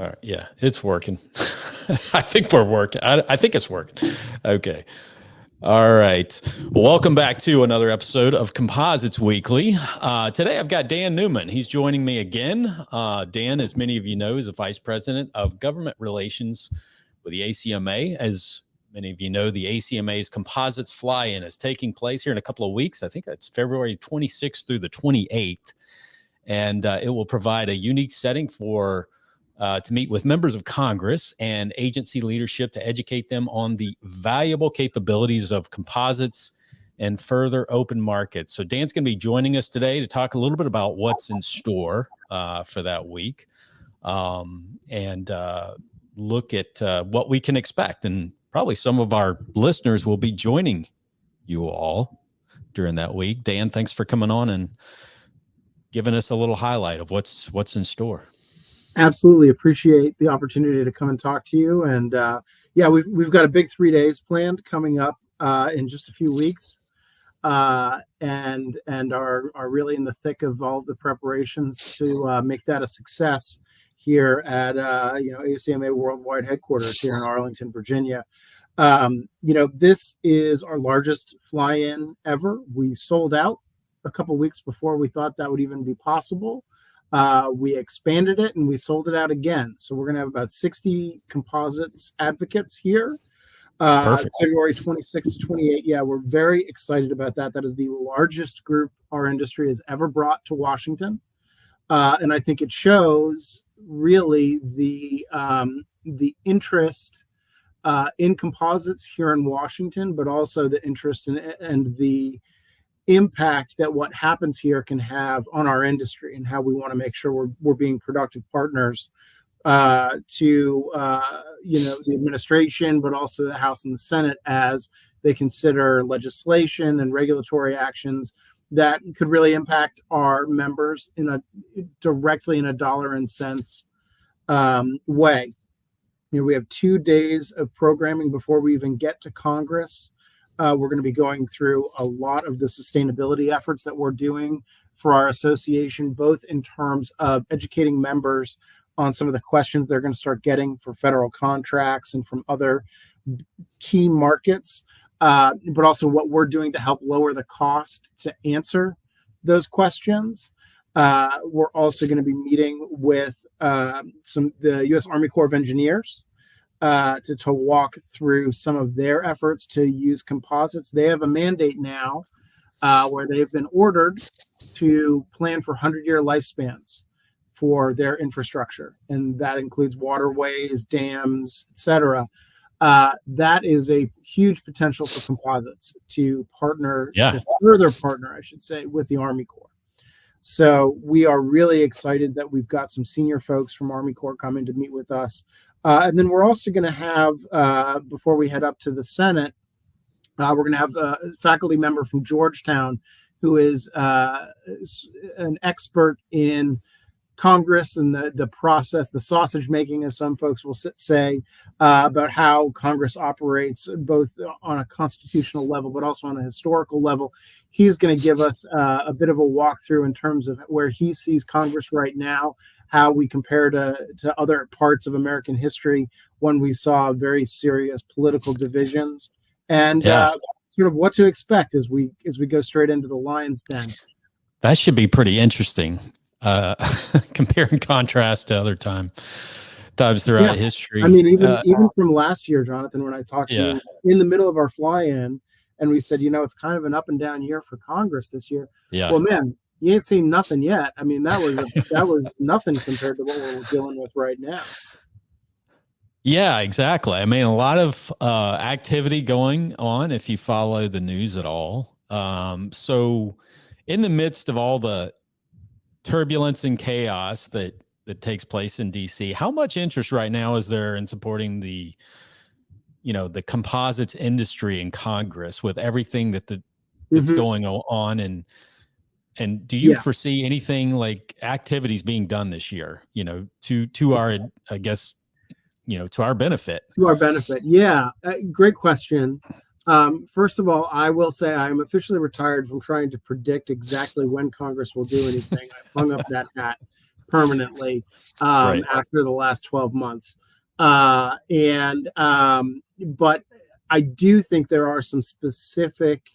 All right. Yeah, it's working. I think we're working. I think it's working. Okay. All right. Well, welcome back to another episode of Composites Weekly. Today I've got Dan Neumann. He's joining me again. Dan, as many of you know, is a vice president of government relations with the ACMA. As many of you know, the ACMA's Composites Fly-In is taking place here in a couple of weeks. I think that's February 26th through the 28th. And it will provide a unique setting for to meet with members of Congress and agency leadership to educate them on the valuable capabilities of composites and further open markets. So Dan's going to be joining us today to talk a little bit about what's in store for that week and look at what we can expect. And probably some of our listeners will be joining you all during that week. Dan, thanks for coming on and giving us a little highlight of what's in store. Absolutely appreciate the opportunity to come and talk to you. And we've got a big 3 days planned coming up in just a few weeks, and are really in the thick of all of the preparations to make that a success here at ACMA Worldwide Headquarters here in Arlington, Virginia. This is our largest fly-in ever. We sold out a couple weeks before we thought that would even be possible. We expanded it and we sold it out again. So we're going to have about 60 composites advocates here. February 26th to 28th. Yeah, we're very excited about that. That is the largest group our industry has ever brought to Washington. And I think it shows really the interest in composites here in Washington, but also the interest in and the impact that what happens here can have on our industry, and how we want to make sure we're being productive partners to the administration, but also the House and the Senate as they consider legislation and regulatory actions that could really impact our members directly in a dollar and cents way. We have 2 days of programming before we even get to Congress. We're going to be going through a lot of the sustainability efforts that we're doing for our association, both in terms of educating members on some of the questions they're going to start getting for federal contracts and from other key markets, but also what we're doing to help lower the cost to answer those questions. We're also going to be meeting with the U.S. Army Corps of Engineers to walk through some of their efforts to use composites. They have a mandate now where they've been ordered to plan for 100-year lifespans for their infrastructure, and that includes waterways, dams, etc. That is a huge potential for composites to partner, to further partner, I should say, with the Army Corps. So we are really excited that we've got some senior folks from Army Corps coming to meet with us. And then we're also going to have, before we head up to the Senate, we're going to have a faculty member from Georgetown who is an expert in Congress and the process, the sausage making, as some folks will say, about how Congress operates, both on a constitutional level, but also on a historical level. He's going to give us a bit of a walkthrough in terms of where he sees Congress right now, how we compare to other parts of American history when we saw very serious political divisions, and sort of what to expect as we go straight into the lion's den. That should be pretty interesting. Compare and contrast to other times throughout history. I mean, even from last year, Jonathan, when I talked to you in the middle of our fly-in, and we said, it's kind of an up and down year for Congress this year. Yeah. Well, man, you ain't seen nothing yet. I mean, that was nothing compared to what we're dealing with right now. Yeah, exactly. I mean, a lot of activity going on if you follow the news at all. So in the midst of all the turbulence and chaos that takes place in DC, how much interest right now is there in supporting the composites industry in Congress with everything that's going on? And do you foresee anything like activities being done this year, to our, I guess, to our benefit? To our benefit. Yeah. Great question. First of all, I will say I'm officially retired from trying to predict exactly when Congress will do anything. I hung up that hat. permanently Right. after the last 12 months. But I do think there are some specific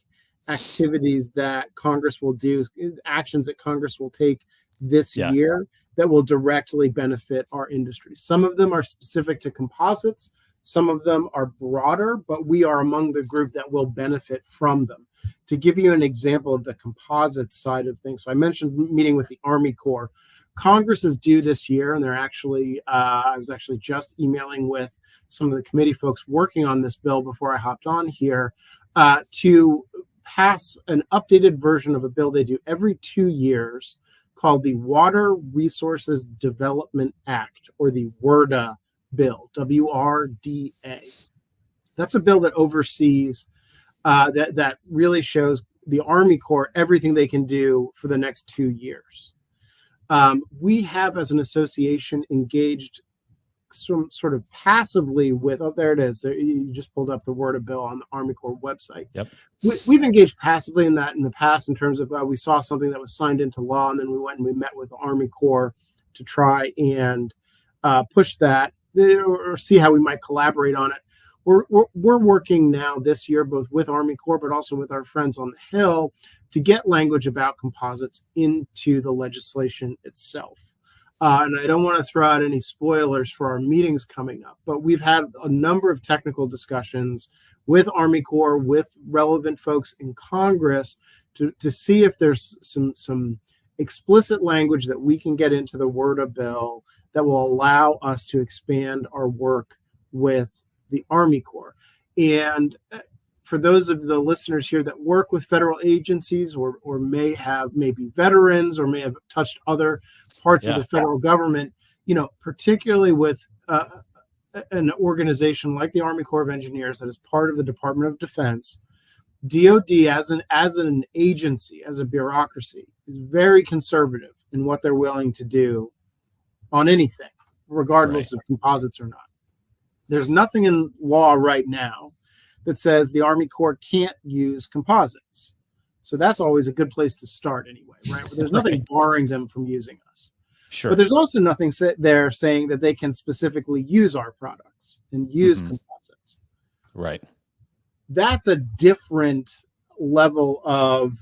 activities that Congress will do, actions that Congress will take this Yeah. year that will directly benefit our industry. Some of them are specific to composites, some of them are broader, but we are among the group that will benefit from them. To give you an example of the composites side of things, so I mentioned meeting with the Army Corps. Congress is due this year, and they're actually, I was actually just emailing with some of the committee folks working on this bill before I hopped on here to pass an updated version of a bill they do every 2 years called the Water Resources Development Act, or the WRDA bill, WRDA. That's a bill that oversees, that really shows the Army Corps everything they can do for the next 2 years. We have, as an association, engaged some sort of passively with, oh, there it is. You just pulled up the WRDA bill on the Army Corps website. Yep. We've engaged passively in that in the past, in terms of we saw something that was signed into law, and then we went and we met with the Army Corps to try and push that, or see how we might collaborate on it. We're working now this year, both with Army Corps, but also with our friends on the Hill, to get language about composites into the legislation itself. And I don't want to throw out any spoilers for our meetings coming up, but we've had a number of technical discussions with Army Corps, with relevant folks in Congress, to see if there's some explicit language that we can get into the WRDA bill that will allow us to expand our work with the Army Corps. And for those of the listeners here that work with federal agencies, or may be veterans, or may have touched other parts of the federal government, particularly with an organization like the Army Corps of Engineers that is part of the Department of Defense, DoD as an agency, as a bureaucracy, is very conservative in what they're willing to do on anything, regardless of composites or not. There's nothing in law right now that says the Army Corps can't use composites. So that's always a good place to start anyway, right? But there's nothing barring them from using us. Sure. But there's also nothing there saying that they can specifically use our products and use composites. Right. That's a different level of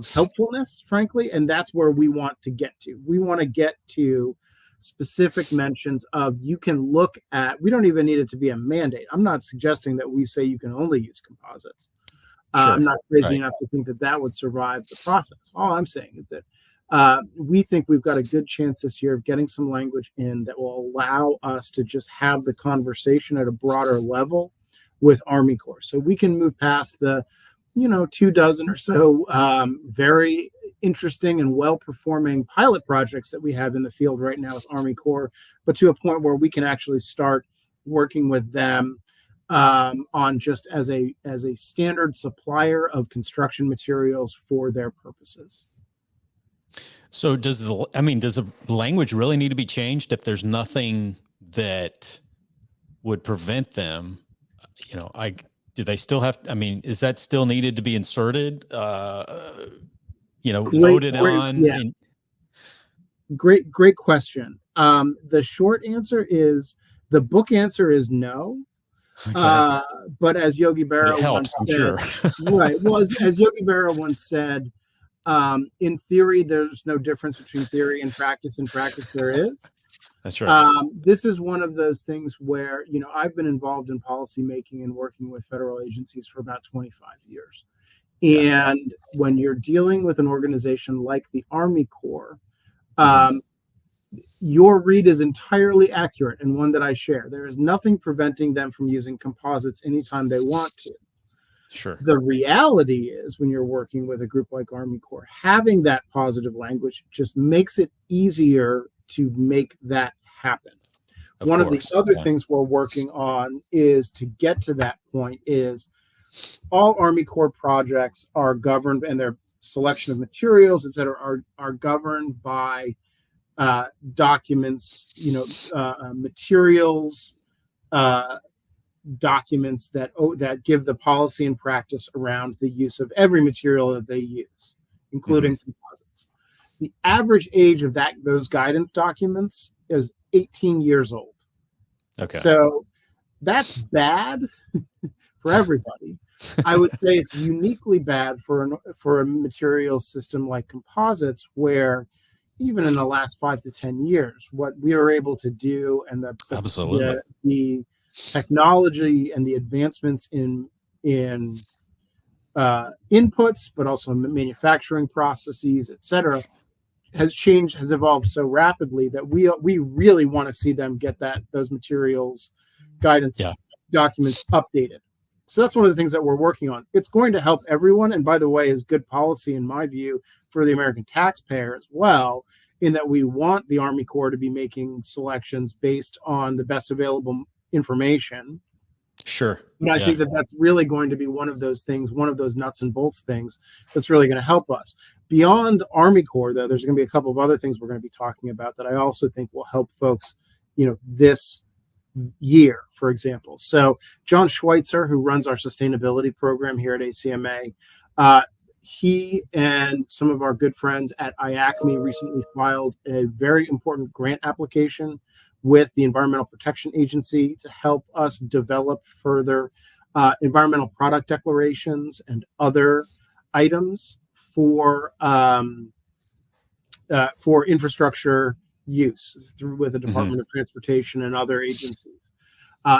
helpfulness, frankly, and that's where we want to get to. We want to get to specific mentions of, you can look at, we don't even need it to be a mandate. I'm not suggesting that we say you can only use composites. Sure. I'm not crazy enough to think that would survive the process. All I'm saying is that we think we've got a good chance this year of getting some language in that will allow us to just have the conversation at a broader level with Army Corps. So we can move past the, 24 or so very interesting and well-performing pilot projects that we have in the field right now with Army Corps, but to a point where we can actually start working with them on just as a standard supplier of construction materials for their purposes. So does the language really need to be changed if there's nothing that would prevent them? Do they still have, is that still needed to be inserted? Voted on? Yeah. Great question. The short answer is, the book answer is no. Okay. But as Yogi Berra once said, right. Well, as Yogi Berra once said, in theory, there's no difference between theory and practice. In practice, there is. That's right. This is one of those things where, I've been involved in policy making and working with federal agencies for about 25 years. And when you're dealing with an organization like the Army Corps, your read is entirely accurate, and one that I share. There is nothing preventing them from using composites anytime they want to. Sure. The reality is, when you're working with a group like Army Corps, having that positive language just makes it easier to make that happen. One of the other things we're working on is to get to that point is, all Army Corps projects are governed, and their selection of materials, et cetera, are governed by documents, materials, documents that give the policy and practice around the use of every material that they use, including composites. The average age of those guidance documents is 18 years old. Okay. So that's bad for everybody. I would say it's uniquely bad for a material system like composites, where even in the last 5 to 10 years, what we are able to do, and Absolutely. the technology and the advancements in inputs, but also manufacturing processes, et cetera, has evolved so rapidly that we really want to see them get those materials guidance documents updated. So that's one of the things that we're working on. It's going to help everyone, and by the way, is good policy in my view for the American taxpayer as well, in that we want the Army Corps to be making selections based on the best available information. Sure. But I think that that's really going to be one of those things, one of those nuts and bolts things that's really going to help us. Beyond Army Corps, though, there's going to be a couple of other things we're going to be talking about that I also think will help folks, this year, for example. So John Schweitzer, who runs our sustainability program here at ACMA, he and some of our good friends at IACME recently filed a very important grant application with the Environmental Protection Agency to help us develop further environmental product declarations and other items for infrastructure use with the Department of Transportation and other agencies.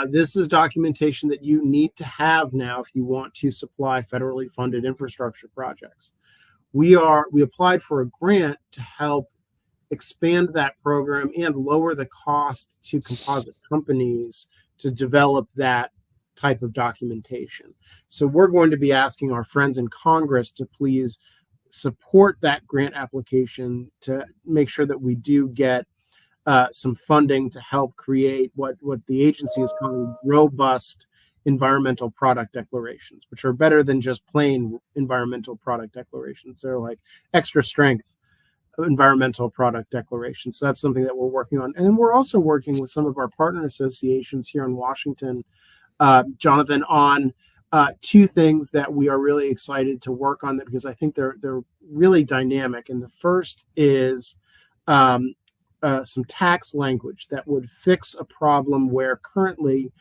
This is documentation that you need to have now if you want to supply federally funded infrastructure projects. We applied for a grant to help expand that program and lower the cost to composite companies to develop that type of documentation. So we're going to be asking our friends in Congress to please support that grant application to make sure that we do get some funding to help create what the agency is calling robust environmental product declarations, which are better than just plain environmental product declarations. They're like extra strength environmental product declarations. So that's something that we're working on. And then we're also working with some of our partner associations here in Washington, Jonathan, on two things that we are really excited to work on, that because I think they're really dynamic. And the first is some tax language that would fix a problem where currently,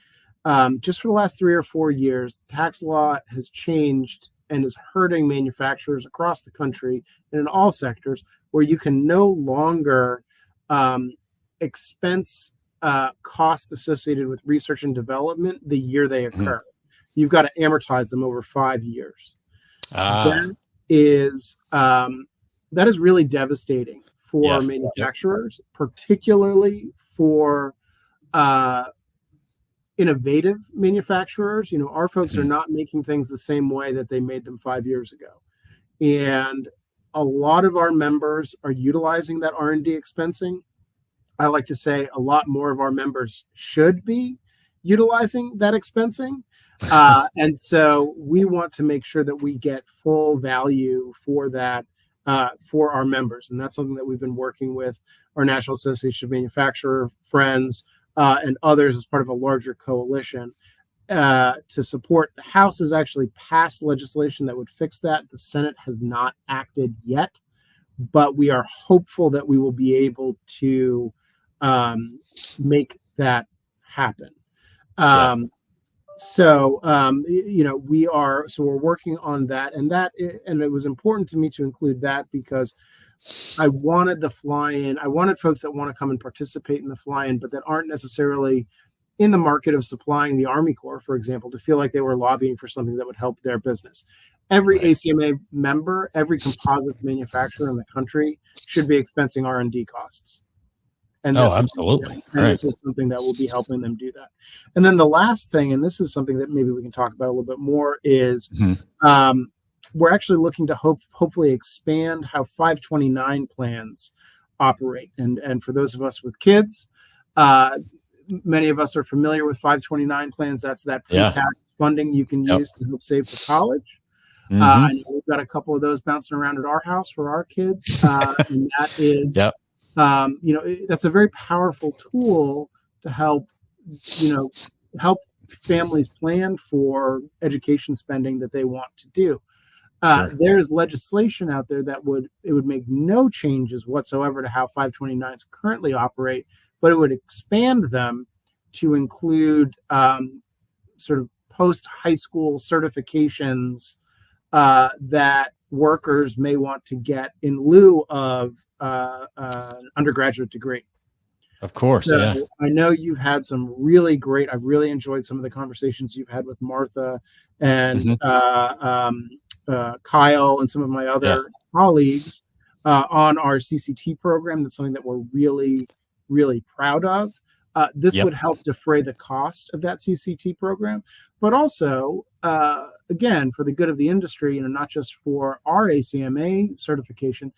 just for the last 3 or 4 years, tax law has changed and is hurting manufacturers across the country and in all sectors, where you can no longer expense costs associated with research and development the year they occur. You've got to amortize them over 5 years. That is really devastating for manufacturers, particularly for innovative manufacturers. Our folks are not making things the same way that they made them 5 years ago. And a lot of our members are utilizing that R&D expensing. I like to say a lot more of our members should be utilizing that expensing. And so we want to make sure that we get full value for that for our members. And that's something that we've been working with our National Association of Manufacturer friends and others as part of a larger coalition to support. The House has actually passed legislation that would fix that. The Senate has not acted yet, but we are hopeful that we will be able to make that happen. So we're working on that, and it was important to me to include that because I wanted the fly-in. I wanted folks that want to come and participate in the fly-in, but that aren't necessarily in the market of supplying the Army Corps, for example, to feel like they were lobbying for something that would help their business. Every ACMA member, every composites manufacturer in the country should be expensing R&D costs. And absolutely. This is something that will be helping them do that. And then the last thing, and this is something that maybe we can talk about a little bit more, is we're actually looking to hopefully expand how 529 plans operate. And for those of us with kids, many of us are familiar with 529 plans. That's that pre-tax funding you can use to help save for college. I know we've got a couple of those bouncing around at our house for our kids. And that is, that's a very powerful tool to help families plan for education spending that they want to do. Sure. There's legislation out there that would make no changes whatsoever to how 529s currently operate, but it would expand them to include sort of post high school certifications that workers may want to get in lieu of an undergraduate degree. Of course. Yeah. So I know you've had some really great. I've really enjoyed some of the conversations you've had with Martha and Hmm. Kyle and some of my Yeah. other colleagues on our CCT program. That's something that we're really, really proud of. This Yep. would help defray the cost of that CCT program, but also, again, for the good of the industry, not just for our ACMA certification.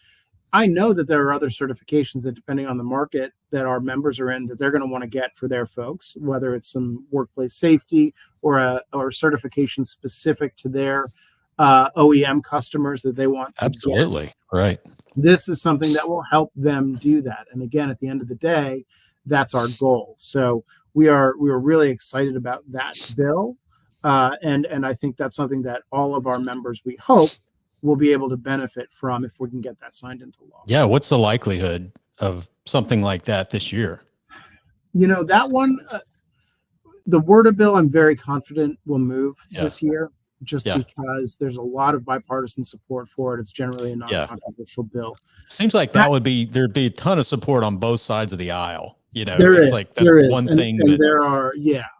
I know that there are other certifications that, depending on the market that our members are in, that they're going to want to get for their folks, whether it's some workplace safety or certification specific to their OEM customers that they want to get. Absolutely. Right. This is something that will help them do that. And again, at the end of the day, that's our goal. So we are really excited about that bill, and I think that's something that all of our members, we hope, will be able to benefit from if we can get that signed into law. Yeah. What's the likelihood of something like that this year? That one, the WRDA bill, I'm very confident will move this year, just because there's a lot of bipartisan support for it. It's generally a non-controversial bill. Seems like there'd be a ton of support on both sides of the aisle. There it's is, like there is. one and, thing and that there are,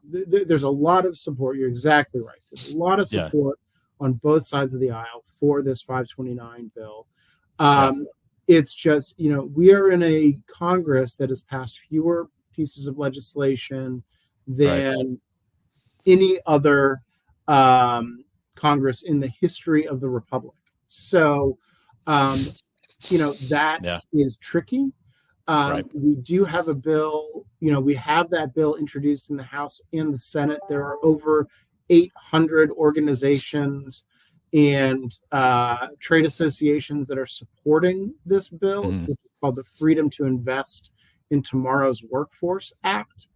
there's a lot of support. You're exactly right. There's a lot of support on both sides of the aisle for this 529 bill. It's just, we are in a Congress that has passed fewer pieces of legislation than any other Congress in the history of the Republic. So, that is tricky. We do have a bill, we have that bill introduced in the House and the Senate. There are over 800 organizations and trade associations that are supporting this bill, which is called the Freedom to Invest in Tomorrow's Workforce Act.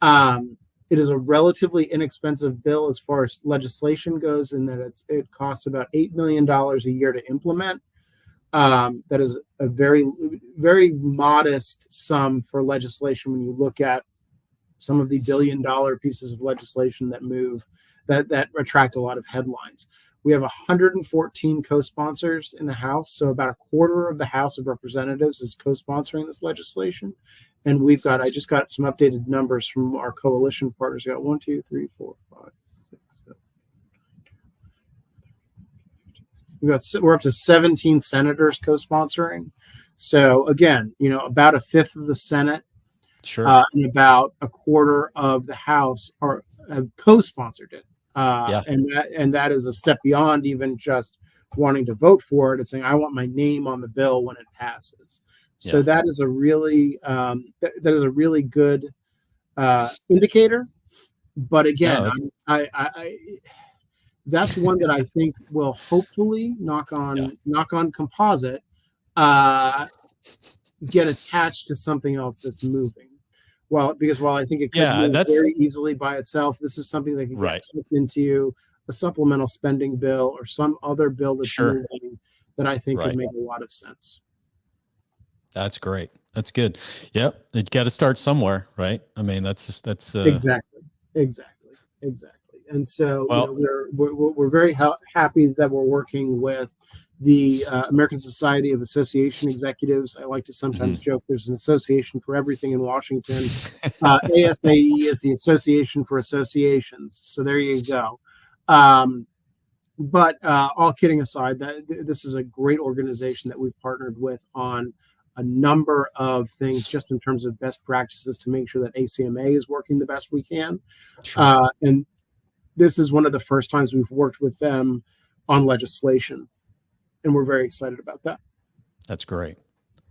It is a relatively inexpensive bill as far as legislation goes, in that it costs about $8 million a year to implement. That is a very, very modest sum for legislation when you look at some of the billion-dollar pieces of legislation that attract a lot of headlines. We have 114 co-sponsors in the House, so about a quarter of the House of Representatives is co-sponsoring this legislation. And I just got some updated numbers from our coalition partners. We got 1, 2, 3, 4, 5, 6, 7. We're up to 17 senators co-sponsoring. So again, about a fifth of the Senate, and about a quarter of the House have co-sponsored it. And that is a step beyond even just wanting to vote for it. It's saying, I want my name on the bill when it passes. So that is a really good indicator. But again, that's one that I think will hopefully knock on composite get attached to something else that's moving. Because while I think it could move very easily by itself, this is something that could get tucked into a supplemental spending bill or some other bill that's moving that I think could make a lot of sense. That's great. That's good. Yep. You got to start somewhere, right? I mean, that's exactly. And so we're very happy that we're working with the American Society of Association Executives. I like to sometimes joke there's an association for everything in Washington. ASAE is the Association for Associations. So there you go. But all kidding aside, this is a great organization that we've partnered with on a number of things, just in terms of best practices to make sure that ACMA is working the best we can. And this is one of the first times we've worked with them on legislation, and we're very excited about that. That's great.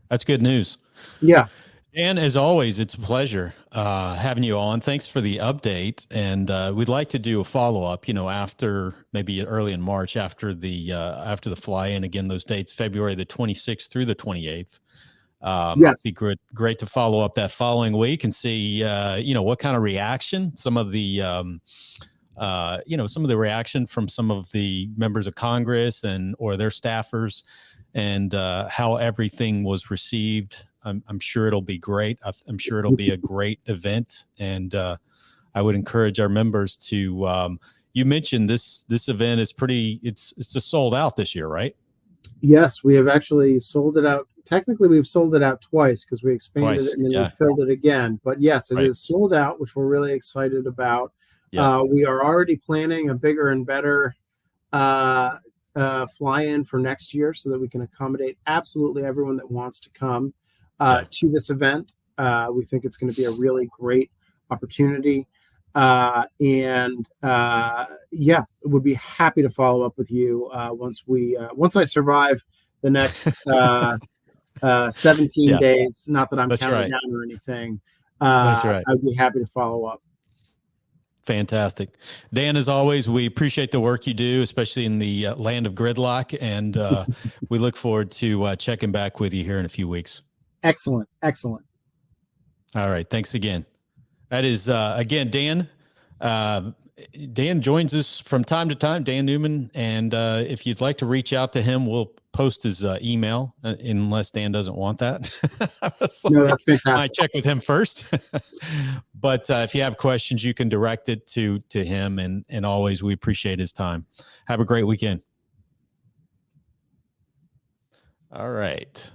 That's good news. Yeah. And as always, it's a pleasure having you on. Thanks for the update. And we'd like to do a follow-up, after maybe early in March, after the fly-in. Again, those dates, February the 26th through the 28th. Yes. It'd be great to follow up that following week and see, what kind of reaction some of the some of the reaction from some of the members of Congress or their staffers, and how everything was received. I'm sure it'll be great. I'm sure it'll be a great event, and I would encourage our members to. You mentioned this event is it's just sold out this year, right? Yes, we have actually sold it out. Technically, we've sold it out twice because we expanded Twice, it and then we yeah, filled it again. But yes, it right, is sold out, which we're really excited about. yeah, We are already planning a bigger and better uh, fly-in for next year so that we can accommodate absolutely everyone that wants to come yeah. to this event. We think it's going to be a really great opportunity. And yeah, would be happy to follow up with you once I survive the next 17 Yeah, days. Not that I'm that's counting right. down or anything. That's right. I'd be happy to follow up. Fantastic. Dan, as always, we appreciate the work you do, especially in the land of gridlock. And we look forward to checking back with you here in a few weeks. Excellent. Excellent. All right. Thanks again. That is, again, Dan. Dan joins us from time to time, Dan Neumann. And if you'd like to reach out to him, we'll post his email, unless Dan doesn't want that. No, that's I fantastic. check with him first. But if you have questions, you can direct it to him. And always, we appreciate his time. Have a great weekend. All right.